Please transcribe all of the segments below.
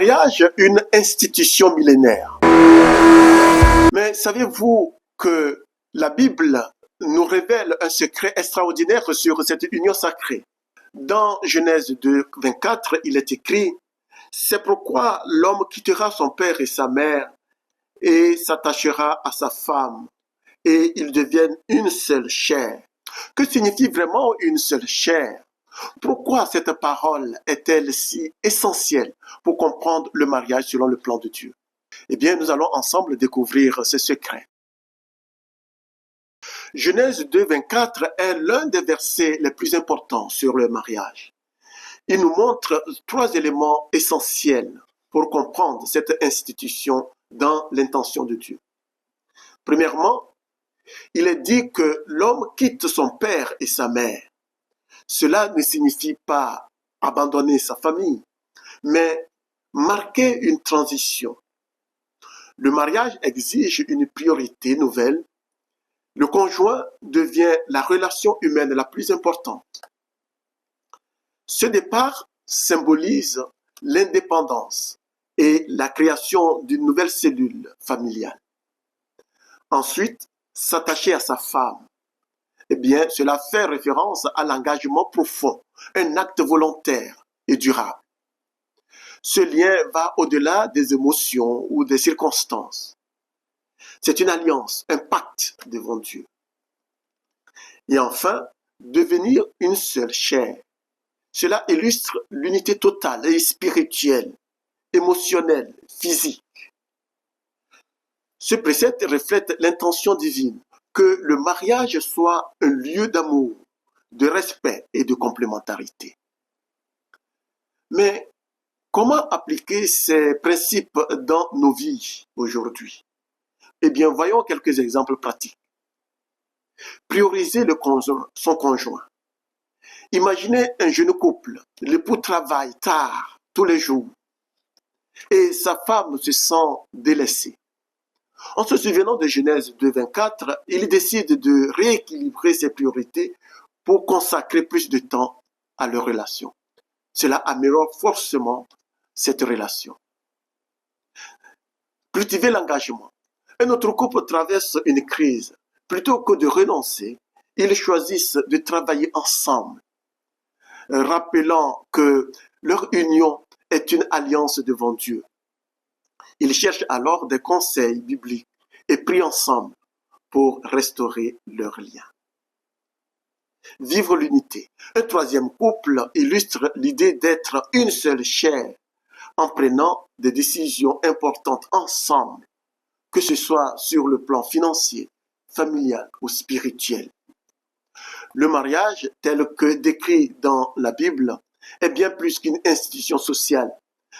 mariage, une institution millénaire. Mais savez-vous que la Bible nous révèle un secret extraordinaire sur cette union sacrée? Dans Genèse 2, 24, il est écrit « C'est pourquoi l'homme quittera son père et sa mère et s'attachera à sa femme, et ils deviennent une seule chair. » Que signifie vraiment une seule chair? Pourquoi cette parole est-elle si essentielle pour comprendre le mariage selon le plan de Dieu? Eh bien, nous allons ensemble découvrir ce secret. Genèse 2, 24 est l'un des versets les plus importants sur le mariage. Il nous montre 3 éléments essentiels pour comprendre cette institution dans l'intention de Dieu. Premièrement, il est dit que l'homme quitte son père et sa mère. Cela ne signifie pas abandonner sa famille, mais marquer une transition. Le mariage exige une priorité nouvelle. Le conjoint devient la relation humaine la plus importante. Ce départ symbolise l'indépendance et la création d'une nouvelle cellule familiale. Ensuite, s'attacher à sa femme. Eh bien, cela fait référence à l'engagement profond, un acte volontaire et durable. Ce lien va au-delà des émotions ou des circonstances. C'est une alliance, un pacte devant Dieu. Et enfin, devenir une seule chair. Cela illustre l'unité totale et spirituelle, émotionnelle, physique. Ce précepte reflète l'intention divine que le mariage soit un lieu d'amour, de respect et de complémentarité. Mais comment appliquer ces principes dans nos vies aujourd'hui? Eh bien, voyons quelques exemples pratiques. Prioriser son conjoint. Imaginez un jeune couple, l'époux travaille tard tous les jours et sa femme se sent délaissée. En se souvenant de Genèse 2, 24, il décide de rééquilibrer ses priorités pour consacrer plus de temps à leur relation. Cela améliore forcément cette relation. Cultiver l'engagement. Un autre couple traverse une crise. Plutôt que de renoncer, ils choisissent de travailler ensemble, rappelant que leur union est une alliance devant Dieu. Ils cherchent alors des conseils bibliques et prient ensemble pour restaurer leur lien. Vivre l'unité. Un troisième couple illustre l'idée d'être une seule chair en prenant des décisions importantes ensemble, que ce soit sur le plan financier, familial ou spirituel. Le mariage, tel que décrit dans la Bible, est bien plus qu'une institution sociale.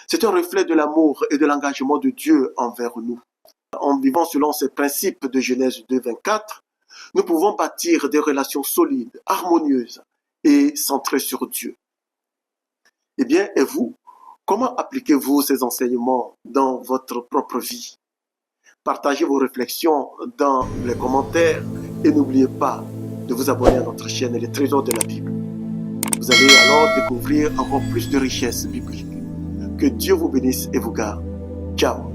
C'est un reflet de l'amour et de l'engagement de Dieu envers nous. En vivant selon ces principes de Genèse 2, 24, nous pouvons bâtir des relations solides, harmonieuses et centrées sur Dieu. Eh bien, et vous, comment appliquez-vous ces enseignements dans votre propre vie? Partagez vos réflexions dans les commentaires et n'oubliez pas de vous abonner à notre chaîne Les Trésors de la Bible. Vous allez alors découvrir encore plus de richesses bibliques. Que Dieu vous bénisse et vous garde. Ciao.